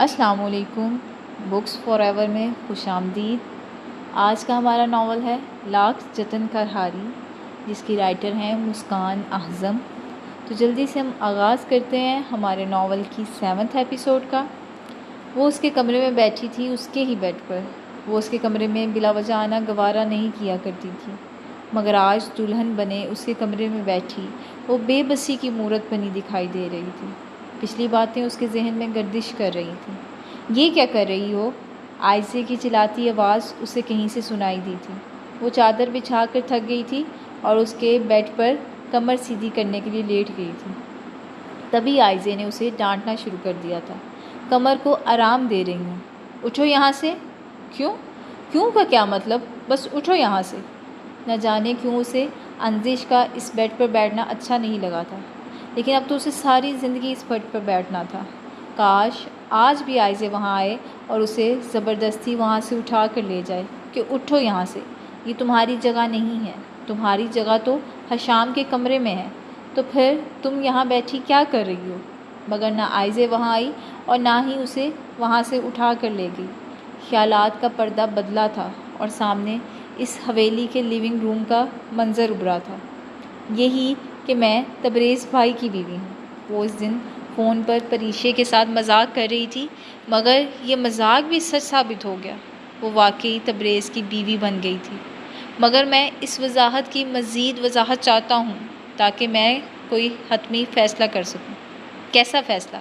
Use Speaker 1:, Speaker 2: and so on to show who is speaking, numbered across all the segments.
Speaker 1: السلام علیکم، books for ever میں خوش آمدید۔ آج کا ہمارا ناول ہے لاکھ جتن کر ہاری، جس کی رائٹر ہیں مسکان اعظم۔ تو جلدی سے ہم آغاز کرتے ہیں ہمارے ناول کی 7ویں ایپیسوڈ کا۔ وہ اس کے کمرے میں بیٹھی تھی، اس کے ہی بیڈ پر۔ وہ اس کے کمرے میں بلا وجہ آنا گوارا نہیں کیا کرتی تھی، مگر آج دلہن بنے اس کے کمرے میں بیٹھی وہ بے بسی کی مورت بنی دکھائی دے رہی تھی۔ پچھلی باتیں اس کے ذہن میں گردش کر رہی تھیں۔ یہ کیا کر رہی ہو؟ عائزے کی چلاتی آواز اسے کہیں سے سنائی دی تھی۔ وہ چادر بچھا کر تھک گئی تھی اور اس کے بیڈ پر کمر سیدھی کرنے کے لیے لیٹ گئی تھی۔ تبھی عائزے نے اسے ڈانٹنا شروع کر دیا تھا۔ کمر کو آرام دے رہی ہوں، اٹھو یہاں سے۔ کیوں کا کیا مطلب؟ بس اٹھو یہاں سے۔ نہ جانے کیوں اسے انزش کا اس بیڈ پر بیٹھنا اچھا نہیں لگا تھا، لیکن اب تو اسے ساری زندگی اس بیڈ پر بیٹھنا تھا۔ کاش آج بھی عائزے وہاں آئے اور اسے زبردستی وہاں سے اٹھا کر لے جائے کہ اٹھو یہاں سے، یہ تمہاری جگہ نہیں ہے، تمہاری جگہ تو حشام کے کمرے میں ہے، تو پھر تم یہاں بیٹھی کیا کر رہی ہو؟ مگر نہ عائزے وہاں آئی اور نہ ہی اسے وہاں سے اٹھا کر لے گئی۔ خیالات کا پردہ بدلا تھا اور سامنے اس حویلی کے لیونگ روم کا منظر ابھرا تھا۔ یہی کہ میں تبریز بھائی کی بیوی ہوں۔ وہ اس دن فون پر پریشے کے ساتھ مذاق کر رہی تھی، مگر یہ مذاق بھی سچ ثابت ہو گیا۔ وہ واقعی تبریز کی بیوی بن گئی تھی۔ مگر میں اس وضاحت کی مزید وضاحت چاہتا ہوں تاکہ میں کوئی حتمی فیصلہ کر سکوں۔ کیسا فیصلہ؟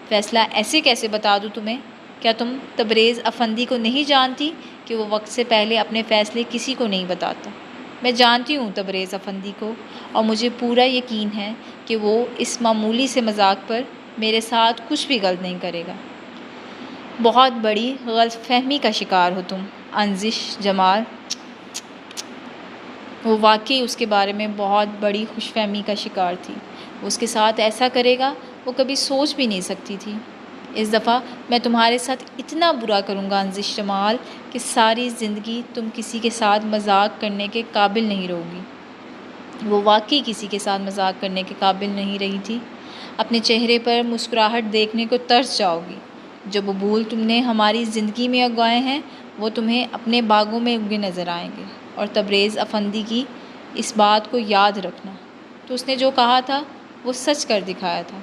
Speaker 1: فیصلہ ایسے کیسے بتا دوں تمہیں؟ کیا تم تبریز افندی کو نہیں جانتی کہ وہ وقت سے پہلے اپنے فیصلے کسی کو نہیں بتاتا؟ میں جانتی ہوں تبریز افندی کو، اور مجھے پورا یقین ہے کہ وہ اس معمولی سے مذاق پر میرے ساتھ کچھ بھی غلط نہیں کرے گا۔ بہت بڑی غلط فہمی کا شکار ہو تم، انزش جمال۔ وہ واقعی اس کے بارے میں بہت بڑی خوش فہمی کا شکار تھی۔ وہ اس کے ساتھ ایسا کرے گا وہ کبھی سوچ بھی نہیں سکتی تھی۔ اس دفعہ میں تمہارے ساتھ اتنا برا کروں گا انزش جمال کہ ساری زندگی تم کسی کے ساتھ مذاق کرنے کے قابل نہیں رہو گی۔ وہ واقعی کسی کے ساتھ مذاق کرنے کے قابل نہیں رہی تھی۔ اپنے چہرے پر مسکراہٹ دیکھنے کو ترس جاؤ گی۔ جو ببول تم نے ہماری زندگی میں اگائے ہیں وہ تمہیں اپنے باغوں میں اگے نظر آئیں گے، اور تبریز افندی کی اس بات کو یاد رکھنا۔ تو اس نے جو کہا تھا وہ سچ کر دکھایا تھا۔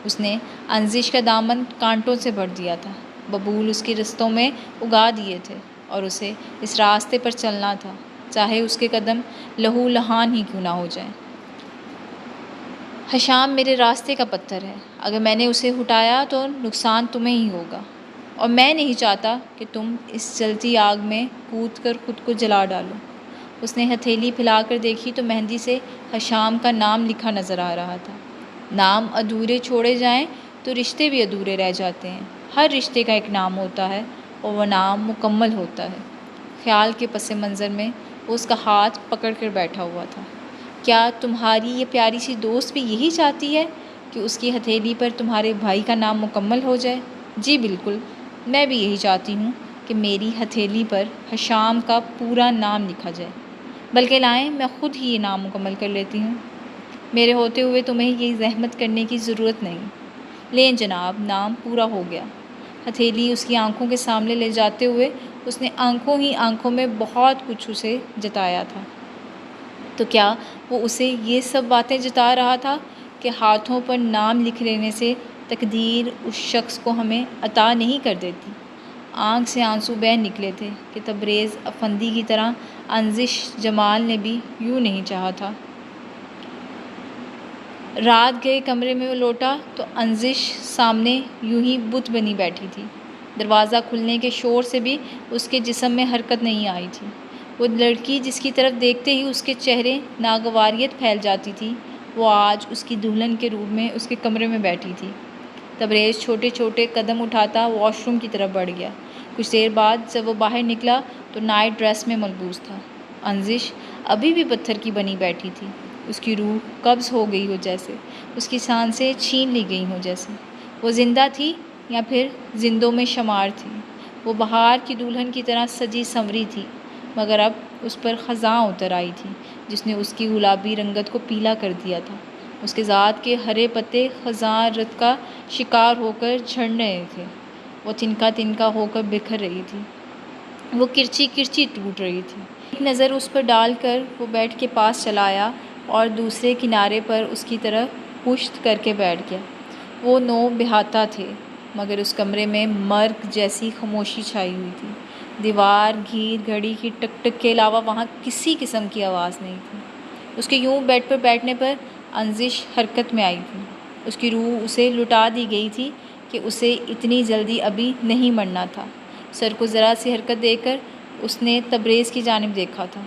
Speaker 1: اس نے انزش کا دامن کانٹوں سے بھر دیا تھا۔ ببول اس کے رستوں میں اگا دیے تھے اور اسے اس راستے پر چلنا تھا، چاہے اس کے قدم لہو لہان ہی کیوں نہ ہو جائیں۔ حشام میرے راستے کا پتھر ہے، اگر میں نے اسے ہٹایا تو نقصان تمہیں ہی ہوگا، اور میں نہیں چاہتا کہ تم اس جلتی آگ میں کود کر خود کو جلا ڈالو۔ اس نے ہتھیلی پھیلا کر دیکھی تو مہندی سے حشام کا نام لکھا نظر آ رہا تھا۔ نام ادھورے چھوڑے جائیں تو رشتے بھی ادھورے رہ جاتے ہیں۔ ہر رشتے کا ایک نام ہوتا ہے اور وہ نام مکمل ہوتا ہے۔ خیال کے پس منظر میں وہ اس کا ہاتھ پکڑ کر بیٹھا ہوا تھا۔ کیا تمہاری یہ پیاری سی دوست بھی یہی چاہتی ہے کہ اس کی ہتھیلی پر تمہارے بھائی کا نام مکمل ہو جائے؟ جی بالکل، میں بھی یہی چاہتی ہوں کہ میری ہتھیلی پر حشام کا پورا نام لکھا جائے۔ بلکہ لائیں میں خود ہی یہ نام مکمل کر لیتی ہوں۔ میرے ہوتے ہوئے تمہیں یہ زحمت کرنے کی ضرورت نہیں۔ لیں جناب، نام پورا ہو گیا۔ ہتھیلی اس کی آنکھوں کے سامنے لے جاتے ہوئے اس نے آنکھوں ہی آنکھوں میں بہت کچھ اسے جتایا تھا۔ تو کیا وہ اسے یہ سب باتیں جتا رہا تھا کہ ہاتھوں پر نام لکھ لینے سے تقدیر اس شخص کو ہمیں عطا نہیں کر دیتی؟ آنکھ سے آنسو بہہ نکلے تھے کہ تبریز افندی کی طرح انزش جمال نے بھی یوں نہیں چاہا تھا۔ رات گئے کمرے میں وہ لوٹا تو انزش سامنے یوں ہی بت بنی بیٹھی تھی۔ دروازہ کھلنے کے شور سے بھی اس کے جسم میں حرکت نہیں آئی تھی۔ وہ لڑکی جس کی طرف دیکھتے ہی اس کے چہرے ناگواریت پھیل جاتی تھی، وہ آج اس کی دلہن کے روپ میں اس کے کمرے میں بیٹھی تھی۔ تبریز چھوٹے چھوٹے قدم اٹھاتا واش روم کی طرف بڑھ گیا۔ کچھ دیر بعد جب وہ باہر نکلا تو نائٹ ڈریس میں ملبوس تھا۔ انزش ابھی بھی پتھر کی بنی بیٹھی تھی۔ اس کی روح قبض ہو گئی ہو جیسے، اس کی سانسیں چھین لی گئی ہوں جیسے۔ وہ زندہ تھی یا پھر زندوں میں شمار تھی۔ وہ بہار کی دلہن کی طرح سجی سنوری تھی، مگر اب اس پر خزاں اتر آئی تھی جس نے اس کی گلابی رنگت کو پیلا کر دیا تھا۔ اس کے ذات کے ہرے پتے خزاں رت کا شکار ہو کر جھڑ رہے تھے۔ وہ تنکا تنکا ہو کر بکھر رہی تھی، وہ کرچی کرچی ٹوٹ رہی تھی۔ ایک نظر اس پر ڈال کر وہ بیڈ کے پاس چلا آیا اور دوسرے کنارے پر اس کی طرف پشت کر کے بیٹھ گیا۔ وہ نو بہاتا تھے، مگر اس کمرے میں مرگ جیسی خاموشی چھائی ہوئی تھی۔ دیوار، گھیر، گھڑی کی ٹک ٹک کے علاوہ وہاں کسی قسم کی آواز نہیں تھی۔ اس کے یوں بیڈ پر بیٹھنے پر انزش حرکت میں آئی تھی۔ اس کی روح اسے لٹا دی گئی تھی کہ اسے اتنی جلدی ابھی نہیں مرنا تھا۔ سر کو ذرا سی حرکت دے کر اس نے تبریز کی جانب دیکھا تھا۔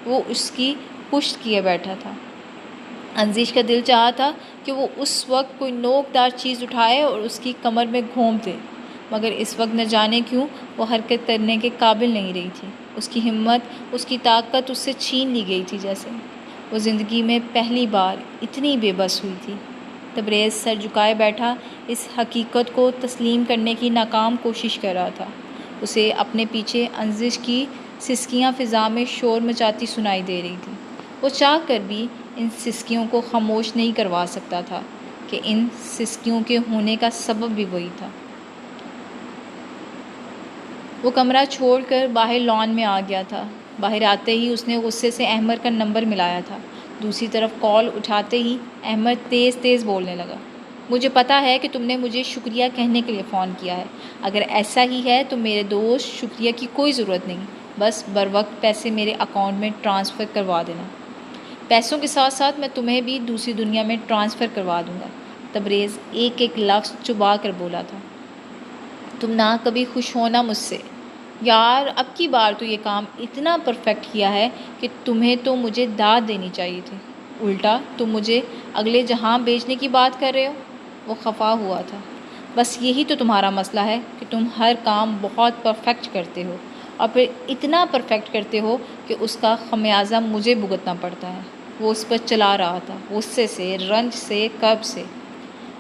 Speaker 1: وہ اس کی پشت کیے بیٹھا تھا۔ انزش کا دل چاہا تھا کہ وہ اس وقت کوئی نوکدار چیز اٹھائے اور اس کی کمر میں گھونپ دے، مگر اس وقت نہ جانے کیوں وہ حرکت کرنے کے قابل نہیں رہی تھی۔ اس کی ہمت، اس کی طاقت اس سے چھین لی گئی تھی، جیسے وہ زندگی میں پہلی بار اتنی بے بس ہوئی تھی۔ تبریز سر جھکائے بیٹھا اس حقیقت کو تسلیم کرنے کی ناکام کوشش کر رہا تھا۔ اسے اپنے پیچھے انزش کی سسکیاں فضا میں شور مچاتی سنائی دے رہی تھیں۔ وہ چاہ کر بھی ان سسکیوں کو خاموش نہیں کروا سکتا تھا کہ ان سسکیوں کے ہونے کا سبب بھی وہی تھا۔ وہ کمرہ چھوڑ کر باہر لان میں آ گیا تھا۔ باہر آتے ہی اس نے غصے سے احمر کا نمبر ملایا تھا۔ دوسری طرف کال اٹھاتے ہی احمر تیز تیز بولنے لگا۔ مجھے پتہ ہے کہ تم نے مجھے شکریہ کہنے کے لیے فون کیا ہے۔ اگر ایسا ہی ہے تو میرے دوست، شکریہ کی کوئی ضرورت نہیں، بس بروقت پیسے میرے اکاؤنٹ میں ٹرانسفر کروا دینا۔ پیسوں کے ساتھ ساتھ میں تمہیں بھی دوسری دنیا میں ٹرانسفر کروا دوں گا۔ تبریز ایک ایک لفظ چبا کر بولا تھا۔ تم نہ کبھی خوش ہونا مجھ سے۔ یار، اب کی بار تو یہ کام اتنا پرفیکٹ کیا ہے کہ تمہیں تو مجھے داد دینی چاہیے تھی، الٹا تم مجھے اگلے جہاں بھیجنے کی بات کر رہے ہو۔ وہ خفا ہوا تھا۔ بس یہی تو تمہارا مسئلہ ہے کہ تم ہر کام بہت پرفیکٹ کرتے ہو اور پھر اتنا پرفیکٹ کرتے ہو کہ اس کا خمیازہ مجھے بھگتنا پڑتا ہے۔ وہ اس پر چلا رہا تھا، غصے سے، رنج سے، کرب سے۔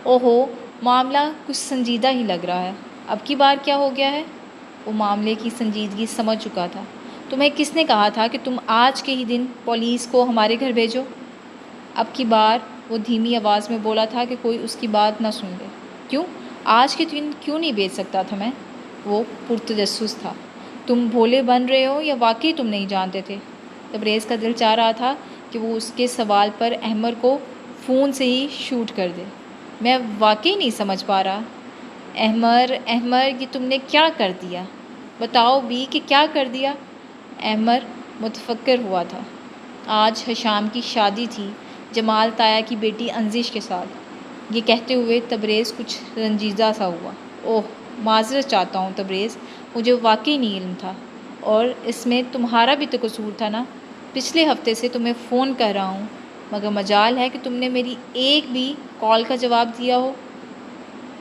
Speaker 1: اوہو، معاملہ کچھ سنجیدہ ہی لگ رہا ہے۔ اب کی بار کیا ہو گیا ہے؟ وہ معاملے کی سنجیدگی سمجھ چکا تھا۔ تمہیں کس نے کہا تھا کہ تم آج کے ہی دن پولیس کو ہمارے گھر بھیجو؟ اب کی بار وہ دھیمی آواز میں بولا تھا کہ کوئی اس کی بات نہ سن لے۔ کیوں؟ آج کے دن کیوں نہیں بھیج سکتا تھا میں؟ وہ پرتجسس تھا۔ تم بھولے بن رہے ہو یا واقعی تم نہیں جانتے تھے؟ تبریز کا دل چاہ رہا تھا کہ وہ اس کے سوال پر احمر کو فون سے ہی شوٹ کر دے۔ میں واقعی نہیں سمجھ پا رہا۔ احمر، یہ تم نے کیا کر دیا؟ بتاؤ بھی کہ کیا کر دیا؟ احمر متفکر ہوا تھا۔ آج حشام کی شادی تھی، جمال تایا کی بیٹی انزش کے ساتھ۔ یہ کہتے ہوئے تبریز کچھ رنجیدہ سا ہوا۔ اوہ، معذرت چاہتا ہوں تبریز، مجھے واقعی نہیں علم تھا، اور اس میں تمہارا بھی تو قصور تھا نا۔ پچھلے ہفتے سے تمہیں فون کر رہا ہوں، مگر مجال ہے کہ تم نے میری ایک بھی کال کا جواب دیا ہو۔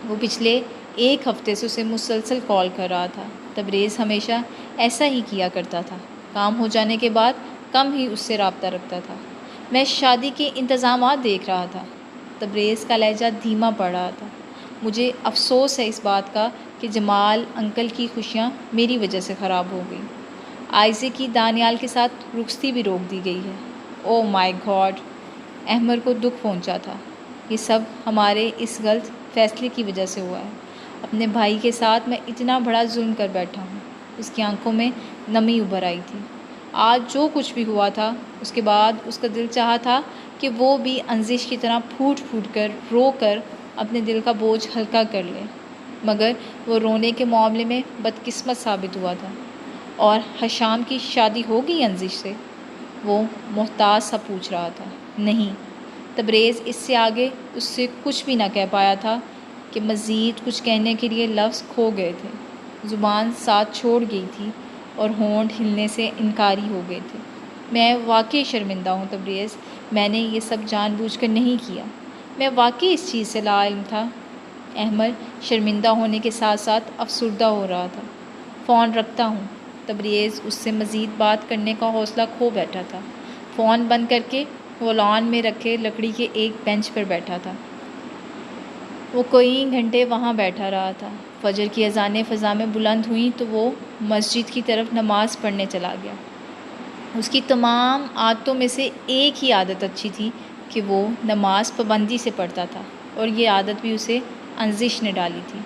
Speaker 1: وہ پچھلے ایک ہفتے سے اسے مسلسل کال کر رہا تھا۔ تبریز ہمیشہ ایسا ہی کیا کرتا تھا، کام ہو جانے کے بعد کم ہی اس سے رابطہ رکھتا تھا۔ میں شادی کے انتظامات دیکھ رہا تھا۔ تبریز کا لہجہ دھیما پڑ رہا تھا۔ مجھے افسوس ہے اس بات کا کہ جمال انکل کی خوشیاں میری وجہ سے خراب ہو گئیں۔ آئزے کی دانیال کے ساتھ رخصتی بھی روک دی گئی ہے۔ او مائی گاڈ! احمر کو دکھ پہنچا تھا۔ یہ سب ہمارے اس غلط فیصلے کی وجہ سے ہوا ہے۔ اپنے بھائی کے ساتھ میں اتنا بڑا ظلم کر بیٹھا ہوں۔ اس کی آنکھوں میں نمی ابھر آئی تھی۔ آج جو کچھ بھی ہوا تھا، اس کے بعد اس کا دل چاہا تھا کہ وہ بھی انزش کی طرح پھوٹ پھوٹ کر، رو کر اپنے دل کا بوجھ ہلکا کر لے، مگر وہ رونے کے معاملے میں بدقسمت ثابت ہوا تھا۔ اور حشام کی شادی ہوگی انزش سے؟ وہ محتاط سا پوچھ رہا تھا۔ نہیں۔ تبریز اس سے آگے اس سے کچھ بھی نہ کہہ پایا تھا کہ مزید کچھ کہنے کے لیے لفظ کھو گئے تھے، زبان ساتھ چھوڑ گئی تھی اور ہونٹ ہلنے سے انکاری ہو گئے تھے۔ میں واقعی شرمندہ ہوں تبریز، میں نے یہ سب جان بوجھ کر نہیں کیا، میں واقعی اس چیز سے لاعلم تھا۔ احمر شرمندہ ہونے کے ساتھ ساتھ افسردہ ہو رہا تھا۔ فون رکھتا ہوں۔ تبریز اس سے مزید بات کرنے کا حوصلہ کھو بیٹھا تھا۔ فون بند کر کے وہ لان میں رکھے لکڑی کے ایک بینچ پر بیٹھا تھا۔ وہ کئی گھنٹے وہاں بیٹھا رہا تھا۔ فجر کی اذانیں فضا میں بلند ہوئیں تو وہ مسجد کی طرف نماز پڑھنے چلا گیا۔ اس کی تمام عادتوں میں سے ایک ہی عادت اچھی تھی کہ وہ نماز پابندی سے پڑھتا تھا، اور یہ عادت بھی اسے انزش نے ڈالی تھی۔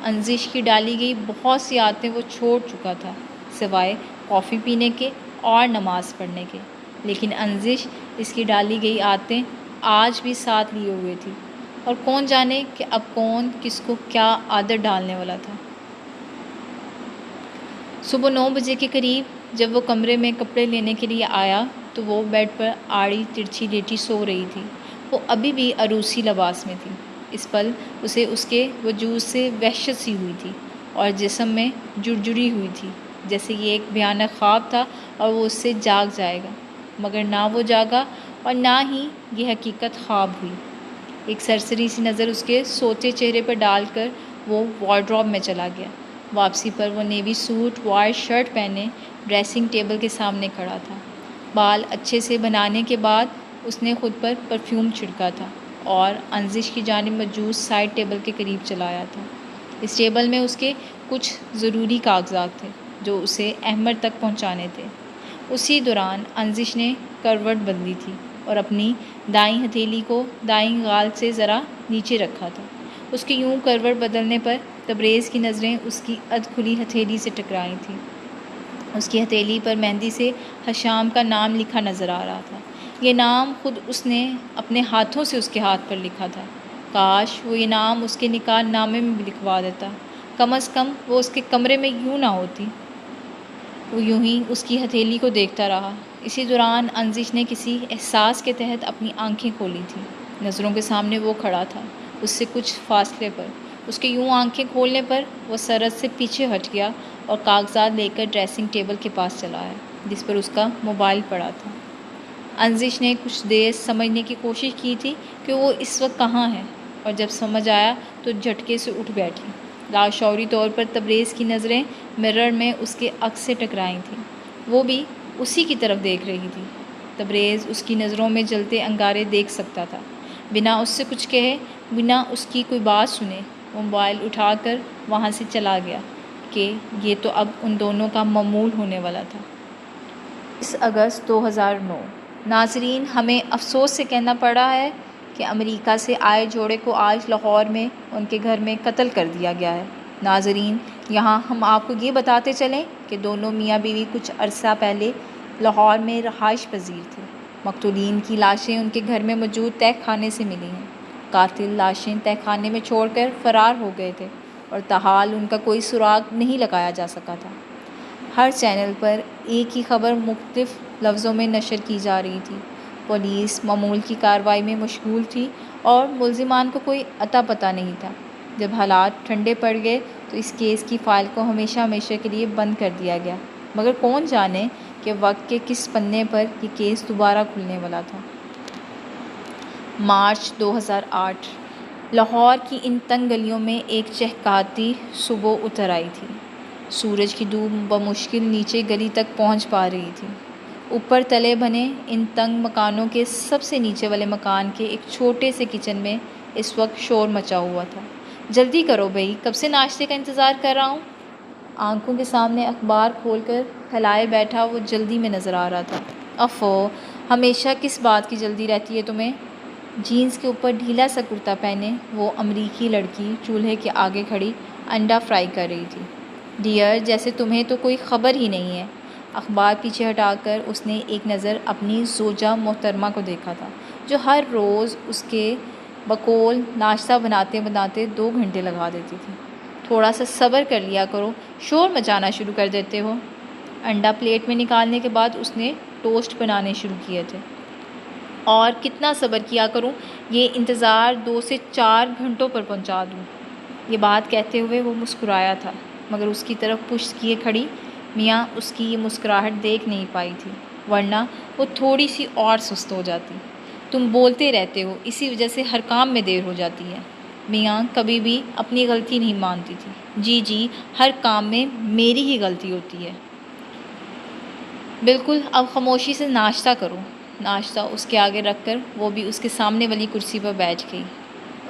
Speaker 1: انزش کی ڈالی گئی بہت سی عادتیں وہ چھوڑ چکا تھا، سوائے کافی پینے کے اور نماز پڑھنے کے، لیکن انزش اس کی ڈالی گئی عادتیں آج بھی ساتھ لیے ہوئے تھی، اور کون جانے کہ اب کون کس کو کیا عادت ڈالنے والا تھا۔ صبح 9 بجے کے قریب جب وہ کمرے میں کپڑے لینے کے لیے آیا تو وہ بیڈ پر آڑی ترچھی لیٹی سو رہی تھی۔ وہ ابھی بھی عروسی لباس میں تھی۔ اس پل اسے اس کے وجود سے وحشت سی ہوئی تھی اور جسم میں جڑی ہوئی تھی، جیسے یہ ایک بھیانک خواب تھا اور وہ اس سے جاگ جائے گا، مگر نہ وہ جاگا اور نہ ہی یہ حقیقت خواب ہوئی۔ ایک سرسری سی نظر اس کے سوتے چہرے پر ڈال کر وہ وارڈروب میں چلا گیا۔ واپسی پر وہ نیوی سوٹ وائٹ شرٹ پہنے ڈریسنگ ٹیبل کے سامنے کھڑا تھا۔ بال اچھے سے بنانے کے بعد اس نے خود پر پرفیوم چھڑکا تھا اور انزش کی جانب موجود سائڈ ٹیبل کے قریب چلایا تھا۔ اس ٹیبل میں اس کے کچھ ضروری کاغذات تھے جو اسے احمد تک پہنچانے تھے۔ اسی دوران انزش نے کروٹ بدلی تھی اور اپنی دائیں ہتھیلی کو دائیں گال سے ذرا نیچے رکھا تھا۔ اس کے یوں کروٹ بدلنے پر تبریز کی نظریں اس کی ادھ کھلی ہتھیلی سے ٹکرائی تھیں۔ اس کی ہتھیلی پر مہندی سے حشام کا نام لکھا نظر آ رہا تھا۔ یہ نام خود اس نے اپنے ہاتھوں سے اس کے ہاتھ پر لکھا تھا۔ کاش وہ یہ نام اس کے نکاح نامے میں بھی لکھوا دیتا، کم از کم وہ اس کے کمرے میں یوں نہ ہوتی۔ وہ یوں ہی اس کی ہتھیلی کو دیکھتا رہا۔ اسی دوران انزش نے کسی احساس کے تحت اپنی آنکھیں کھولی تھیں۔ نظروں کے سامنے وہ کھڑا تھا، اس سے کچھ فاصلے پر۔ اس کے یوں آنکھیں کھولنے پر وہ سرد سے پیچھے ہٹ گیا اور کاغذات لے کر ڈریسنگ ٹیبل کے پاس چلا آیا جس پر اس کا موبائل پڑا تھا۔ انزش نے کچھ دیر سمجھنے کی کوشش کی تھی کہ وہ اس وقت کہاں ہے، اور جب سمجھ آیا تو جھٹکے سے اٹھ بیٹھی۔ لاشعوری طور پر تبریز کی نظریں مرر میں اس کے عکس سے ٹکرائی تھیں۔ وہ بھی اسی کی طرف دیکھ رہی تھی۔ تبریز اس کی نظروں میں جلتے انگارے دیکھ سکتا تھا۔ بنا اس سے کچھ کہے، بنا اس کی کوئی بات سنے، وہ موبائل اٹھا کر وہاں سے چلا گیا کہ یہ تو اب ان دونوں کا معمول ہونے والا تھا۔ 20 اگست 2009۔ ناظرین، ہمیں افسوس سے کہنا پڑ رہا ہے کہ امریکہ سے آئے جوڑے کو آج لاہور میں ان کے گھر میں قتل کر دیا گیا ہے۔ ناظرین، یہاں ہم آپ کو یہ بتاتے چلیں کہ دونوں میاں بیوی کچھ عرصہ پہلے لاہور میں رہائش پذیر تھے۔ مقتولین کی لاشیں ان کے گھر میں موجود تہہ خانے سے ملی ہیں۔ قاتل لاشیں تہہ خانے میں چھوڑ کر فرار ہو گئے تھے اور تاحال ان کا کوئی سراغ نہیں لگایا جا سکا تھا۔ ہر چینل پر ایک ہی خبر مختلف لفظوں میں نشر کی جا رہی تھی۔ پولیس معمول کی کارروائی میں مشغول تھی اور ملزمان کو کوئی اتا پتہ نہیں تھا۔ جب حالات ٹھنڈے پڑ گئے تو اس کیس کی فائل کو ہمیشہ ہمیشہ کے لیے بند کر دیا گیا، مگر کون جانے کہ وقت کے کس پنے پر یہ کیس دوبارہ کھلنے والا تھا۔ مارچ 2008۔ لاہور کی ان تنگ گلیوں میں ایک چہکاتی صبح اتر آئی تھی۔ سورج کی دھوپ بمشکل نیچے گلی تک پہنچ پا رہی تھی۔ اوپر تلے بنے ان تنگ مکانوں کے سب سے نیچے والے مکان کے ایک چھوٹے سے کچن میں اس وقت شور مچا ہوا تھا۔ جلدی کرو بھئی، کب سے ناشتے کا انتظار کر رہا ہوں۔ آنکھوں کے سامنے اخبار کھول کر پھیلائے بیٹھا وہ جلدی میں نظر آ رہا تھا۔ افو، ہمیشہ کس بات کی جلدی رہتی ہے تمہیں؟ جینس کے اوپر ڈھیلا سا کرتا پہنے وہ امریکی لڑکی چولہے کے آگے کھڑی انڈا فرائی کر رہی تھی۔ ڈیئر، جیسے تمہیں تو کوئی خبر ہی نہیں ہے۔ اخبار پیچھے ہٹا کر اس نے ایک نظر اپنی زوجہ محترمہ کو دیکھا تھا، جو ہر روز اس کے بقول ناشتہ بناتے بناتے 2 گھنٹے لگا دیتی تھی۔ تھوڑا سا صبر کر لیا کرو، شور مچانا شروع کر دیتے ہو۔ انڈا پلیٹ میں نکالنے کے بعد اس نے ٹوسٹ بنانے شروع کیے تھے۔ اور کتنا صبر کیا کروں، یہ انتظار 2 سے 4 گھنٹوں پر پہنچا دوں۔ یہ بات کہتے ہوئے وہ مسکرایا تھا، مگر اس کی طرف پشت کیے کھڑی میاں اس کی یہ مسکراہٹ دیکھ نہیں پائی تھی، ورنہ وہ تھوڑی سی اور سست ہو جاتی۔ تم بولتے رہتے ہو، اسی وجہ سے ہر کام میں دیر ہو جاتی ہے۔ میاں کبھی بھی اپنی غلطی نہیں مانتی تھی۔ جی، ہر کام میں میری ہی غلطی ہوتی ہے۔ بالکل، اب خاموشی سے ناشتہ کرو۔ ناشتہ اس کے آگے رکھ کر وہ بھی اس کے سامنے والی کرسی پر بیٹھ گئی۔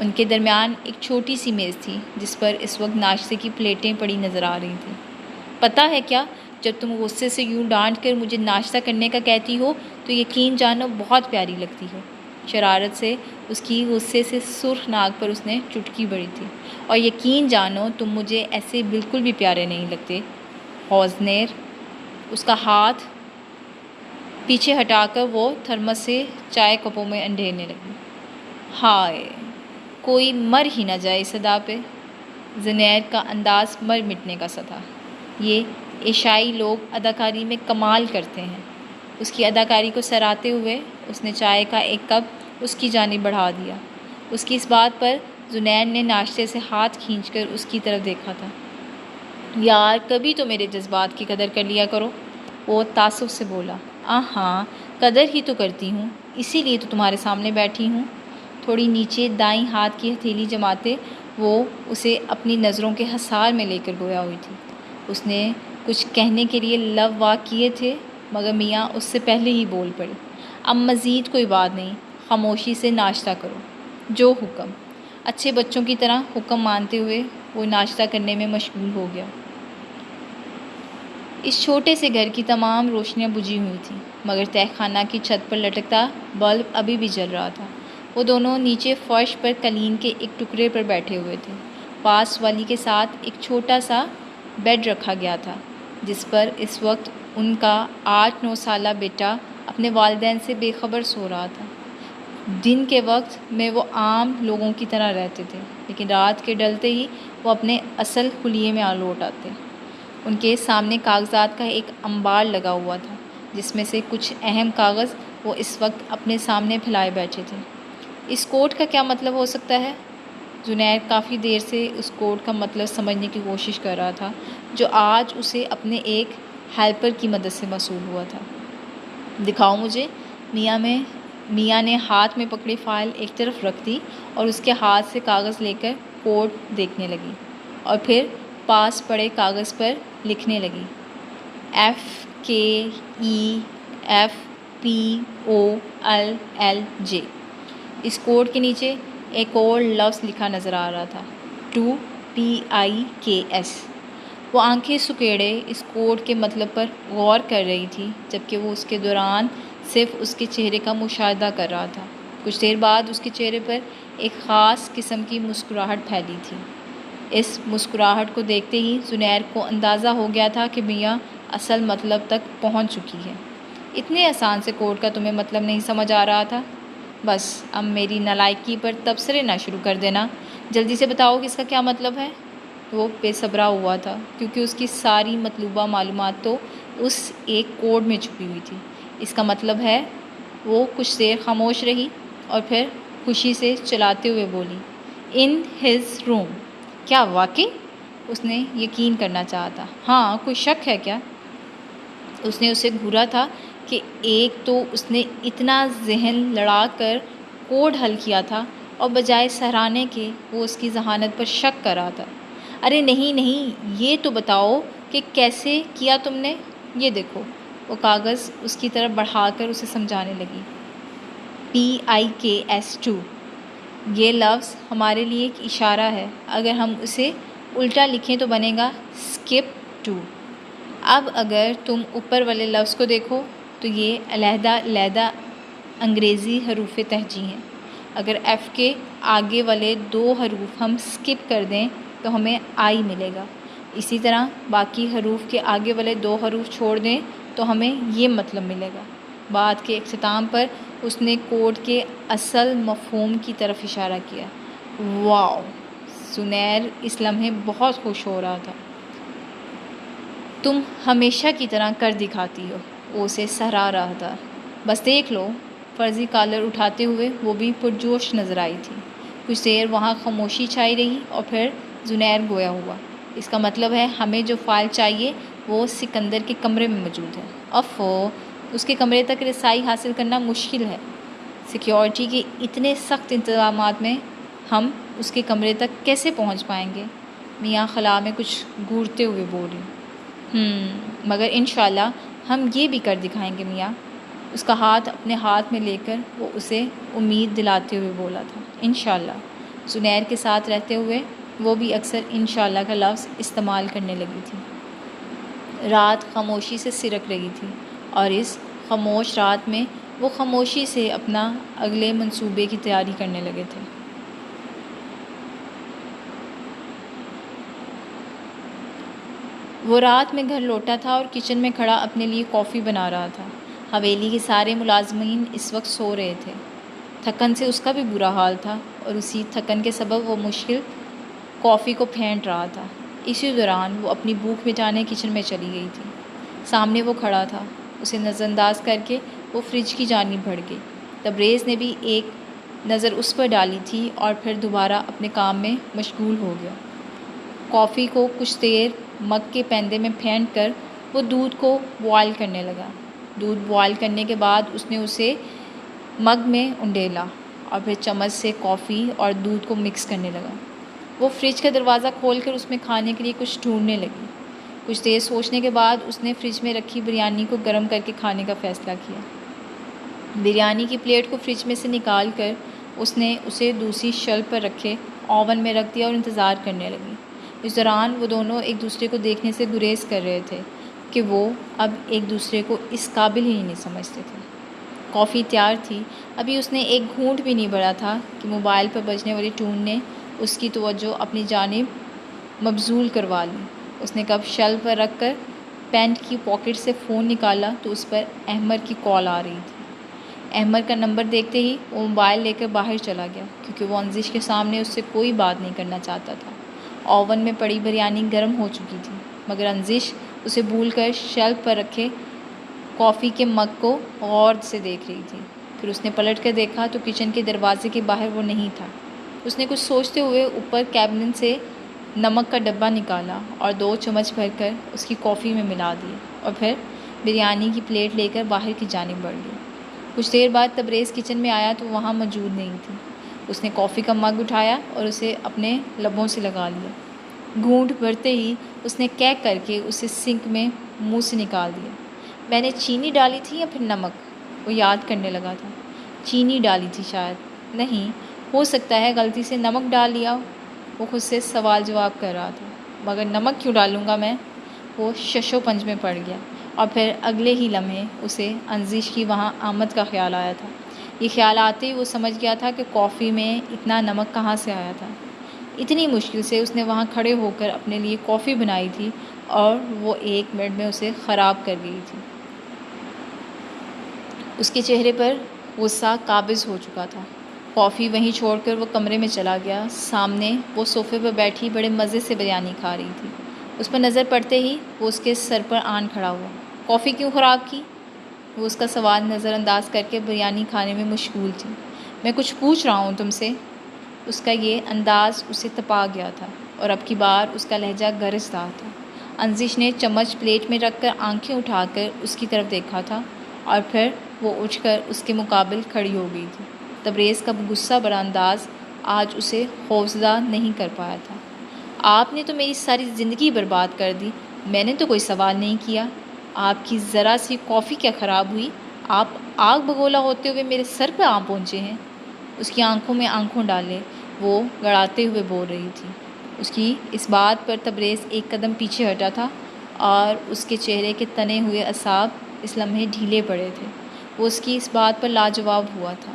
Speaker 1: ان کے درمیان ایک چھوٹی سی میز تھی جس پر اس وقت ناشتے کی پلیٹیں پڑی نظر آ رہی تھیں۔ پتہ ہے کیا، جب تم غصے سے یوں ڈانٹ کر مجھے ناشتہ کرنے کا کہتی ہو تو یقین جانو بہت پیاری لگتی ہو۔ شرارت سے اس کی غصے سے سرخ ناک پر اس نے چٹکی بڑھی تھی۔ اور یقین جانو تم مجھے ایسے بالکل بھی پیارے نہیں لگتے حوضنیر۔ اس کا ہاتھ پیچھے ہٹا کر وہ تھرمس سے چائے کپوں میں انڈھیرنے لگی۔ ہائے کوئی مر ہی نہ جائے اس ادا پہ۔ زنیر کا انداز مر مٹنے کا سا تھا۔ یہ ایشیائی لوگ اداکاری میں کمال کرتے ہیں۔ اس کی اداکاری کو سراہتے ہوئے اس نے چائے کا ایک کپ اس کی جانب بڑھا دیا۔ اس کی اس بات پر زنیر نے ناشتے سے ہاتھ کھینچ کر اس کی طرف دیکھا تھا۔ یار کبھی تو میرے جذبات کی قدر کر لیا کرو، وہ تعصب سے بولا۔ ہاں قدر ہی تو کرتی ہوں، اسی لیے تو تمہارے سامنے بیٹھی ہوں۔ تھوڑی نیچے دائیں ہاتھ کی ہتھیلی جماتے وہ اسے اپنی نظروں کے حصار میں لے کر گویا ہوئی تھی۔ اس نے کچھ کہنے کے لیے لب واک کیے تھے مگر میاں اس سے پہلے ہی بول پڑی۔ اب مزید کوئی بات نہیں، خاموشی سے ناشتہ کرو، جو حکم۔ اچھے بچوں کی طرح حکم مانتے ہوئے وہ ناشتہ کرنے میں مشغول ہو گیا۔ اس چھوٹے سے گھر کی تمام روشنیاں بجھی ہوئی تھیں مگر تہہ خانہ کی چھت پر لٹکتا بلب ابھی بھی جل رہا تھا۔ وہ دونوں نیچے فرش پر قالین کے ایک ٹکڑے پر بیٹھے ہوئے تھے۔ پاس والی کے ساتھ ایک چھوٹا سا بیڈ رکھا گیا تھا جس پر اس وقت ان کا 8-9 سالہ بیٹا اپنے والدین سے بے خبر سو رہا تھا۔ دن کے وقت میں وہ عام لوگوں کی طرح رہتے تھے لیکن رات کے ڈلتے ہی وہ اپنے اصل خلیے میں لوٹ آتے۔ ان کے سامنے کاغذات کا ایک انبار لگا ہوا تھا جس میں سے کچھ اہم کاغذ وہ اس وقت اپنے سامنے پھیلائے بیٹھے تھے۔ اس کوڈ کا کیا مطلب ہو سکتا ہے؟ زنیر کافی دیر سے اس کوڈ کا مطلب سمجھنے کی کوشش کر رہا تھا جو آج اسے اپنے ایک ہیلپر کی مدد سے موصول ہوا تھا۔ دکھاؤ مجھے۔ میاں نے ہاتھ میں پکڑی فائل ایک طرف رکھ دی اور اس کے ہاتھ سے کاغذ لے کر کوڈ دیکھنے لگی اور پھر پاس پڑے کاغذ پر لکھنے لگی۔ FKEFPOLLJ۔ اس کوڈ کے نیچے ایک اور لفظ لکھا نظر آ رہا تھا، 2PIKS۔ وہ آنکھیں سکیڑے اس کوڈ کے مطلب پر غور کر رہی تھی جبکہ وہ اس کے دوران صرف اس کے چہرے کا مشاہدہ کر رہا تھا۔ کچھ دیر بعد اس کے چہرے پر ایک خاص قسم کی مسکراہٹ پھیلی تھی۔ اس مسکراہٹ کو دیکھتے ہی زنیر کو اندازہ ہو گیا تھا کہ میاں اصل مطلب تک پہنچ چکی ہے۔ اتنے آسان سے کوڈ کا تمہیں مطلب نہیں سمجھ آ رہا تھا؟ بس اب میری نالائکی پر تبصرے نہ شروع کر دینا، جلدی سے بتاؤ کہ اس کا کیا مطلب ہے۔ وہ بے صبرا ہوا تھا کیونکہ اس کی ساری مطلوبہ معلومات تو اس ایک کوڈ میں چھپی ہوئی تھی۔ اس کا مطلب ہے۔ وہ کچھ دیر خاموش رہی اور پھر خوشی سے چلاتے ہوئے بولی، ان ہز روم۔ کیا واقعی؟ اس نے یقین کرنا چاہا تھا۔ ہاں کوئی شک ہے کیا؟ اس نے اسے گھورا تھا کہ ایک تو اس نے اتنا ذہن لڑا کر کوڈ حل کیا تھا اور بجائے سراہنے کے وہ اس کی ذہانت پر شک کر رہا تھا۔ ارے نہیں، یہ تو بتاؤ کہ کیسے کیا تم نے۔ یہ دیکھو۔ وہ کاغذ اس کی طرف بڑھا کر اسے سمجھانے لگی۔ PIKS2۔ یہ لفظ ہمارے لیے ایک اشارہ ہے، اگر ہم اسے الٹا لکھیں تو بنے گا skip 2۔ اب اگر تم اوپر والے لفظ کو دیکھو تو یہ علیحدہ انگریزی حروف تہجی ہیں۔ اگر F کے آگے والے 2 حروف ہم سکپ کر دیں تو ہمیں I ملے گا، اسی طرح باقی حروف کے آگے والے 2 حروف چھوڑ دیں تو ہمیں یہ مطلب ملے گا۔ بات کے اختتام پر اس نے کوڈ کے اصل مفہوم کی طرف اشارہ کیا۔ واو! زنیر اس لمحے بہت خوش ہو رہا تھا۔ تم ہمیشہ کی طرح کر دکھاتی ہو، وہ اسے سراہ رہا تھا۔ بس دیکھ لو۔ فرضی کالر اٹھاتے ہوئے وہ بھی پرجوش نظر آئی تھی۔ کچھ دیر وہاں خاموشی چھائی رہی اور پھر زنیر گویا ہوا۔ اس کا مطلب ہے ہمیں جو فائل چاہیے وہ سکندر کے کمرے میں موجود ہے۔ اس کے کمرے تک رسائی حاصل کرنا مشکل ہے۔ سیکیورٹی کے اتنے سخت انتظامات میں ہم اس کے کمرے تک کیسے پہنچ پائیں گے؟ میاں خلا میں کچھ گھورتے ہوئے بولی۔ مگر انشاءاللہ ہم یہ بھی کر دکھائیں گے میاں۔ اس کا ہاتھ اپنے ہاتھ میں لے کر وہ اسے امید دلاتے ہوئے بولا تھا۔ انشاءاللہ۔ زنیر کے ساتھ رہتے ہوئے وہ بھی اکثر انشاءاللہ کا لفظ استعمال کرنے لگی تھی۔ رات خاموشی سے سرک رہی تھی اور اس خاموش رات میں وہ خاموشی سے اپنا اگلے منصوبے کی تیاری کرنے لگے تھے۔ وہ رات میں گھر لوٹا تھا اور کچن میں کھڑا اپنے لیے کافی بنا رہا تھا۔ حویلی کے سارے ملازمین اس وقت سو رہے تھے۔ تھکن سے اس کا بھی برا حال تھا اور اسی تھکن کے سبب وہ مشکل کافی کو پھینٹ رہا تھا۔ اسی دوران وہ اپنی بھوک مٹانے کچن میں چلی گئی تھی۔ سامنے وہ کھڑا تھا۔ اسے نظر انداز کر کے وہ فریج کی جانب بڑھ گئی۔ تبریز نے بھی ایک نظر اس پر ڈالی تھی اور پھر دوبارہ اپنے کام میں مشغول ہو گیا۔ کافی کو کچھ دیر مگ کے پیندے میں پھینٹ کر وہ دودھ کو بوائل کرنے لگا۔ دودھ بوائل کرنے کے بعد اس نے اسے مگ میں انڈیلا اور پھر چمچ سے کافی اور دودھ کو مکس کرنے لگا۔ وہ فریج کا دروازہ کھول کر اس میں کھانے کے لیے کچھ ڈھونڈنے لگی۔ کچھ دیر سوچنے کے بعد اس نے فریج میں رکھی بریانی کو گرم کر کے کھانے کا فیصلہ کیا۔ بریانی کی پلیٹ کو فریج میں سے نکال کر اس نے اسے دوسری شیلف پر رکھے اوون میں رکھ دیا اور انتظار کرنے لگی۔ اس دوران وہ دونوں ایک دوسرے کو دیکھنے سے گریز کر رہے تھے کہ وہ اب ایک دوسرے کو اس قابل ہی نہیں سمجھتے تھے۔ کافی تیار تھی۔ ابھی اس نے ایک گھونٹ بھی نہیں بھرا تھا کہ موبائل پر بجنے والی ٹون نے اس کی توجہ اپنی جانب مبذول کروا لی۔ اس نے کپ شیلف پر رکھ کر پینٹ کی پاکٹ سے فون نکالا تو اس پر احمر کی کال آ رہی تھی۔ احمر کا نمبر دیکھتے ہی وہ موبائل لے کر باہر چلا گیا کیونکہ وہ انزش کے سامنے اس سے کوئی بات نہیں کرنا چاہتا تھا۔ اوون میں پڑی بریانی گرم ہو چکی تھی مگر انزش اسے بھول کر شیلف پر رکھے کافی کے مگ کو غور سے دیکھ رہی تھی۔ پھر اس نے پلٹ کر دیکھا تو کچن کے دروازے کے باہر وہ نہیں تھا۔ اس نے کچھ سوچتے ہوئے اوپر کیبنٹ سے نمک کا ڈبہ نکالا اور 2 چمچ بھر کر اس کی کافی میں ملا دیے اور پھر بریانی کی پلیٹ لے کر باہر کی جانب بڑھ گئی۔ کچھ دیر بعد تبریز کچن میں آیا تو وہاں موجود نہیں تھی۔ اس نے کافی کا مگ اٹھایا اور اسے اپنے لبوں سے لگا لیا۔ گھونٹ بھرتے ہی اس نے کیک کر کے اسے سنک میں منہ سے نکال دیا۔ میں نے چینی ڈالی تھی یا پھر نمک؟ وہ یاد کرنے لگا تھا۔ چینی ڈالی تھی شاید۔ نہیں، ہو سکتا ہے غلطی سے نمک ڈال لیا۔ وہ خود سے سوال جواب کر رہا تھا۔ مگر نمک کیوں ڈالوں گا میں؟ وہ شش و پنج میں پڑ گیا اور پھر اگلے ہی لمحے اسے انزش کی وہاں آمد کا خیال آیا تھا۔ یہ خیال آتے ہی وہ سمجھ گیا تھا کہ کافی میں اتنا نمک کہاں سے آیا تھا۔ اتنی مشکل سے اس نے وہاں کھڑے ہو کر اپنے لیے کافی بنائی تھی اور وہ 1 منٹ میں اسے خراب کر گئی تھی۔ اس کے چہرے پر غصہ قابض ہو چکا تھا۔ کافی وہیں چھوڑ کر وہ کمرے میں چلا گیا۔ سامنے وہ صوفے پر بیٹھی بڑے مزے سے بریانی کھا رہی تھی۔ اس پر نظر پڑتے ہی وہ اس کے سر پر آن کھڑا ہوا۔ کافی کیوں خراب کی؟ وہ اس کا سوال نظر انداز کر کے بریانی کھانے میں مشغول تھی۔ میں کچھ پوچھ رہا ہوں تم سے۔ اس کا یہ انداز اسے تپا گیا تھا اور اب کی بار اس کا لہجہ گرجدار تھا۔ انزش نے چمچ پلیٹ میں رکھ کر آنکھیں اٹھا کر اس کی طرف دیکھا تھا اور پھر وہ اٹھ کر اس کے مقابل کھڑی ہو گئی تھی۔ تبریز کا غصہ بھرا انداز آج اسے خوفزدہ نہیں کر پایا تھا۔ آپ نے تو میری ساری زندگی برباد کر دی۔ میں نے تو کوئی سوال نہیں کیا۔ آپ کی ذرا سی کافی کیا خراب ہوئی؟ آپ آگ بگولا ہوتے ہوئے میرے سر پہ آ پہنچے ہیں۔ اس کی آنکھوں میں آنکھوں ڈالے وہ گڑاتے ہوئے بول رہی تھی۔ اس کی اس بات پر تبریز ایک قدم پیچھے ہٹا تھا اور اس کے چہرے کے تنے ہوئے اعصاب اس لمحے ڈھیلے پڑے تھے۔ وہ اس کی اس بات پر لاجواب ہوا تھا۔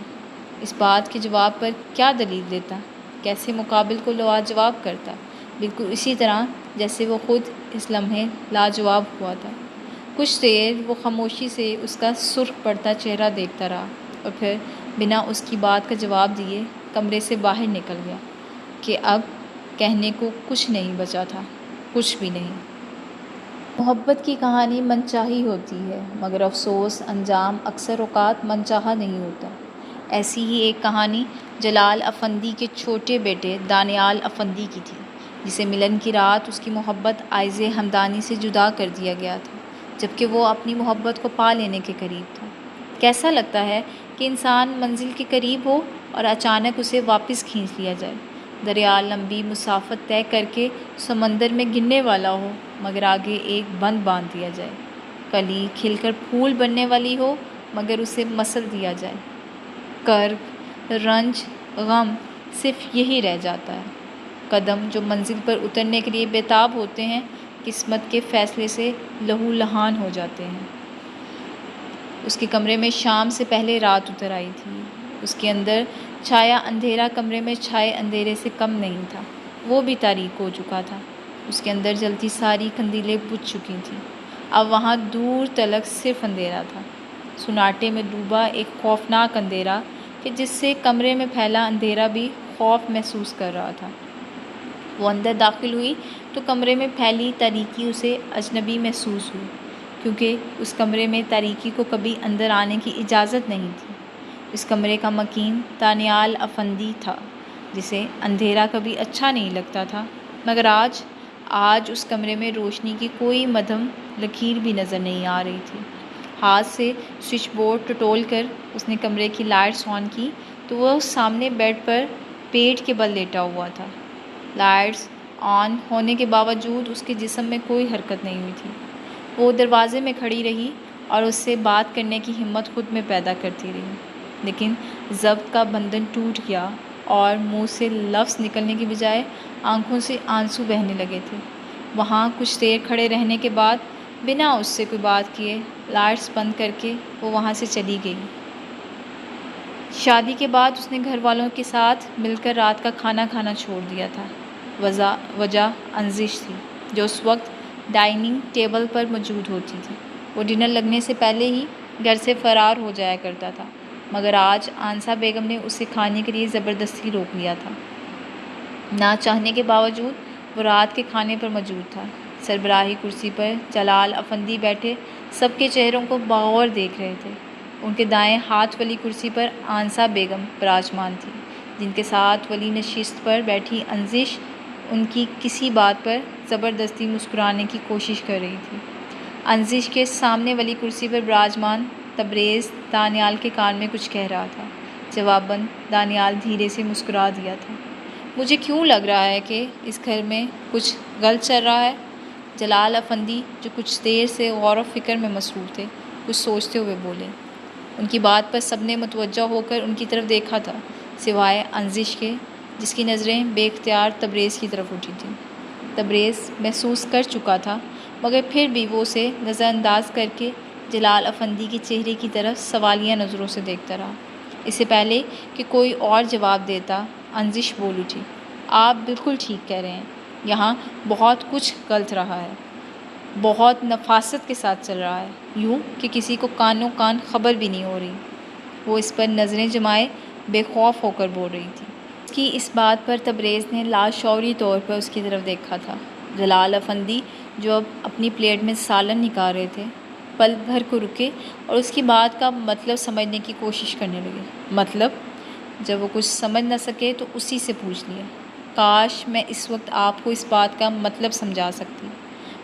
Speaker 1: اس بات کے جواب پر کیا دلیل دیتا؟ کیسے مقابل کو لاجواب کرتا؟ بالکل اسی طرح جیسے وہ خود اس لمحے لاجواب ہوا تھا۔ کچھ دیر وہ خاموشی سے اس کا سرخ پڑتا چہرہ دیکھتا رہا اور پھر بنا اس کی بات کا جواب دیے کمرے سے باہر نکل گیا کہ اب کہنے کو کچھ نہیں بچا تھا، کچھ بھی نہیں۔ محبت کی کہانی من چاہی ہوتی ہے مگر افسوس انجام اکثر اوقات من چاہا نہیں ہوتا۔ ایسی ہی ایک کہانی جلال افندی کے چھوٹے بیٹے دانیال افندی کی تھی جسے ملن کی رات اس کی محبت آئز ہمدانی سے جدا کر دیا گیا تھا جبکہ وہ اپنی محبت کو پا لینے کے قریب تھا۔ کیسا لگتا ہے کہ انسان منزل کے قریب ہو اور اچانک اسے واپس کھینچ لیا جائے۔ دریا لمبی مسافت طے کر کے سمندر میں گرنے والا ہو مگر آگے ایک بند باندھ دیا جائے۔ کلی کھل کر پھول بننے والی ہو مگر اسے مسل دیا جائے۔ کرب، رنج، غم صرف یہی رہ جاتا ہے۔ قدم جو منزل پر اترنے کے لیے بےتاب ہوتے ہیں قسمت کے فیصلے سے لہو لہان ہو جاتے ہیں۔ اس کے کمرے میں شام سے پہلے رات اتر آئی تھی۔ اس کے اندر چھایا اندھیرا کمرے میں چھائے اندھیرے سے کم نہیں تھا، وہ بھی تاریک ہو چکا تھا۔ اس کے اندر جلتی ساری قندیلیں بجھ چکی تھیں، اب وہاں دور تلک صرف اندھیرا تھا، سناٹے میں ڈوبا ایک خوفناک اندھیرا کہ جس سے کمرے میں پھیلا اندھیرا بھی خوف محسوس کر رہا تھا۔ وہ اندر داخل ہوئی تو کمرے میں پھیلی تاریکی اسے اجنبی محسوس ہوئی، کیونکہ اس کمرے میں تاریکی کو کبھی اندر آنے کی اجازت نہیں تھی۔ اس کمرے کا مکین دانیال افندی تھا، جسے اندھیرا کبھی اچھا نہیں لگتا تھا، مگر آج اس کمرے میں روشنی کی کوئی مدھم لکیر بھی نظر نہیں آ رہی تھی۔ ہاتھ سے سوئچ بورڈ ٹٹول کر اس نے کمرے کی لائٹس آن کی تو وہ سامنے بیڈ پر پیٹ کے بل لیٹا ہوا تھا۔ لائٹس آن ہونے کے باوجود اس کے جسم میں کوئی حرکت نہیں ہوئی تھی۔ وہ دروازے میں کھڑی رہی اور اس سے بات کرنے کی ہمت خود میں پیدا کرتی رہی، لیکن ضبط کا بندھن ٹوٹ گیا اور منہ سے لفظ نکلنے کی بجائے آنکھوں سے آنسو بہنے لگے تھے۔ وہاں کچھ دیر کھڑے رہنے کے بعد بنا اس سے کوئی بات کیے لائٹس بند کر کے وہ وہاں سے چلی گئی۔ شادی کے بعد اس نے گھر والوں کے ساتھ مل کر رات کا کھانا کھانا چھوڑ دیا تھا۔ وجہ انزش تھی، جو اس وقت ڈائننگ ٹیبل پر موجود ہوتی تھی۔ وہ ڈنر لگنے سے پہلے ہی گھر سے فرار ہو جایا کرتا تھا، مگر آج آنسا بیگم نے اسے کھانے کے لیے زبردستی روک لیا تھا۔ نہ چاہنے کے باوجود وہ رات کے کھانے پر موجود تھا۔ سربراہی کرسی پر جلال افندی بیٹھے سب کے چہروں کو بغور دیکھ رہے تھے۔ ان کے دائیں ہاتھ والی کرسی پر آنسا بیگم براجمان تھی، جن کے ساتھ والی نشست پر بیٹھی انزش ان کی کسی بات پر زبردستی مسکرانے کی کوشش کر رہی تھی۔ انزش کے سامنے والی کرسی پر براجمان تبریز دانیال کے کان میں کچھ کہہ رہا تھا۔ جواباً دانیال دھیرے سے مسکرا دیا تھا۔ مجھے کیوں لگ رہا ہے کہ اس گھر میں کچھ غلط چل رہا ہے؟ جلال افندی، جو کچھ دیر سے غور و فکر میں مصروف تھے، کچھ سوچتے ہوئے بولے۔ ان کی بات پر سب نے متوجہ ہو کر ان کی طرف دیکھا تھا، سوائے انزش کے، جس کی نظریں بے اختیار تبریز کی طرف اٹھی تھیں۔ تبریز محسوس کر چکا تھا، مگر پھر بھی وہ اسے نظر انداز کر کے جلال افندی کے چہرے کی طرف سوالیہ نظروں سے دیکھتا رہا۔ اس سے پہلے کہ کوئی اور جواب دیتا، انزش بول اٹھی۔ آپ بالکل ٹھیک کہہ رہے ہیں، یہاں بہت کچھ غلط رہا ہے، بہت نفاست کے ساتھ چل رہا ہے، یوں کہ کسی کو کانوں کان خبر بھی نہیں ہو رہی۔ وہ اس پر نظریں جمائے بے خوف ہو کر بول رہی تھی۔ اس کی اس بات پر تبریز نے لاشعوری طور پر اس کی طرف دیکھا تھا۔ جلال افندی، جو اب اپنی پلیٹ میں سالن نکال رہے تھے، پل بھر کو رکے اور اس کی بات کا مطلب سمجھنے کی کوشش کرنے لگے۔ مطلب؟ جب وہ کچھ سمجھ نہ سکے تو اسی سے پوچھ لیا۔ کاش میں اس وقت آپ کو اس بات کا مطلب سمجھا سکتی،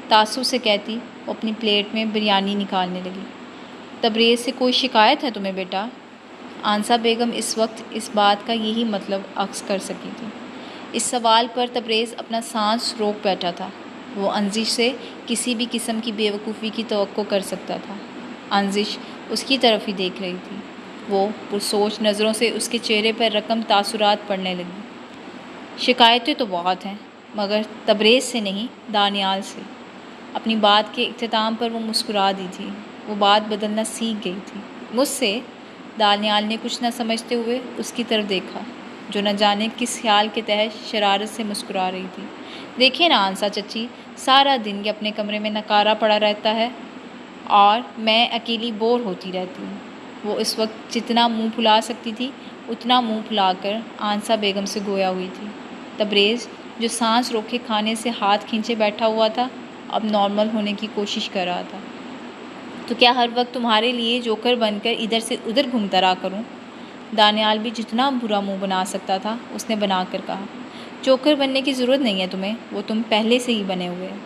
Speaker 1: تعصب سے کہتی۔ وہ اپنی پلیٹ میں بریانی نکالنے لگی۔ تبریز سے کوئی شکایت ہے تمہیں بیٹا؟ آنسا بیگم اس وقت اس بات کا یہی مطلب اخذ کر سکی تھی۔ اس سوال پر تبریز اپنا سانس روک بیٹھا تھا۔ وہ انزش سے کسی بھی قسم کی بے وقوفی کی توقع کر سکتا تھا۔ انزش اس کی طرف ہی دیکھ رہی تھی۔ وہ پرسوچ نظروں سے اس کے چہرے پر رقم تاثرات پڑنے لگی۔ شکایتیں تو بہت ہیں، مگر تبریز سے نہیں، دانیال سے۔ اپنی بات کے اختتام پر وہ مسکرا دی تھی۔ وہ بات بدلنا سیکھ گئی تھی۔ مجھ سے؟ دانیال نے کچھ نہ سمجھتے ہوئے اس کی طرف دیکھا، جو نہ جانے کس خیال کے تحت شرارت سے مسکرا رہی تھی۔ دیکھیں نا آنسا چچی، سارا دن یہ اپنے کمرے میں نکارا پڑا رہتا ہے اور میں اکیلی بور ہوتی رہتی ہوں۔ وہ اس وقت جتنا منہ پھلا سکتی تھی اتنا منہ پھلا کر آنسا بیگم سے گویا ہوئی تھی۔ تبریز، جو سانس روکے کھانے سے ہاتھ کھینچے بیٹھا ہوا تھا، اب نارمل ہونے کی کوشش کر رہا تھا۔ تو کیا ہر وقت تمہارے لیے جوکر بن کر ادھر سے ادھر گھومتا رہا کروں؟ دانیال بھی جتنا برا منہ بنا سکتا تھا اس نے بنا کر کہا۔ جوکر بننے کی ضرورت نہیں ہے تمہیں، وہ تم پہلے سے ہی بنے ہوئے ہیں۔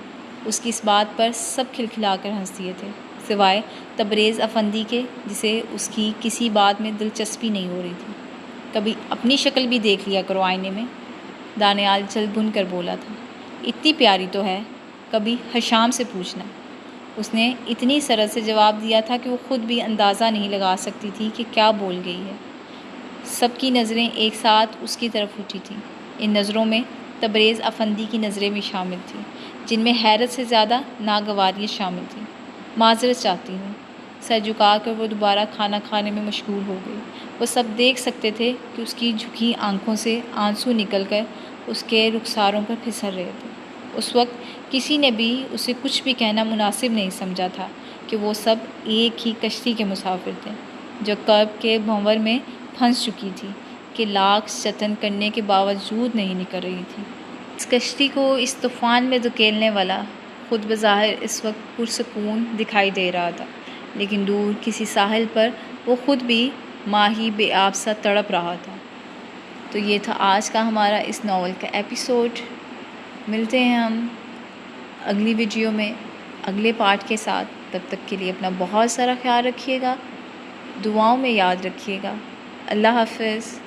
Speaker 1: اس کی اس بات پر سب کھلکھلا کر ہنس دیے تھے، سوائے تبریز افندی کے، جسے اس کی کسی بات میں دلچسپی نہیں ہو رہی تھی۔ کبھی اپنی شکل بھی دیکھ لیا کرو آئینے میں، دانیال جل بھن کر بولا تھا۔ اتنی پیاری تو ہے، کبھی حشام سے پوچھنا۔ اس نے اتنی سرد سے جواب دیا تھا کہ وہ خود بھی اندازہ نہیں لگا سکتی تھی کہ کیا بول گئی ہے۔ سب کی نظریں ایک ساتھ اس کی طرف اٹھی تھیں۔ ان نظروں میں تبریز افندی کی نظریں بھی شامل تھیں، جن میں حیرت سے زیادہ ناگواریت شامل تھی۔ معذرت چاہتی ہوں، سر جھکا کر وہ دوبارہ کھانا کھانے میں مشغول ہو گئی۔ وہ سب دیکھ سکتے تھے کہ اس کی جھکی آنکھوں سے آنسو نکل کر اس کے رخساروں پر پھسل رہے تھے۔ اس وقت کسی نے بھی اسے کچھ بھی کہنا مناسب نہیں سمجھا تھا کہ وہ سب ایک ہی کشتی کے مسافر تھے جو کرب کے بھنور میں پھنس چکی تھی کہ لاکھ جتن کرنے کے باوجود نہیں نکل رہی تھی۔ اس کشتی کو اس طوفان میں دھکیلنے والا خود بظاہر اس وقت پرسکون دکھائی دے رہا تھا، لیکن دور کسی ساحل پر وہ خود بھی ماہی بے آب سا تڑپ رہا تھا۔ تو یہ تھا آج کا ہمارا اس ناول کا ایپیسوڈ۔ ملتے ہیں ہم اگلی ویڈیو میں اگلے پارٹ کے ساتھ۔ تب تک کے لیے اپنا بہت سارا خیال رکھیے گا، دعاؤں میں یاد رکھیے گا۔ اللہ حافظ۔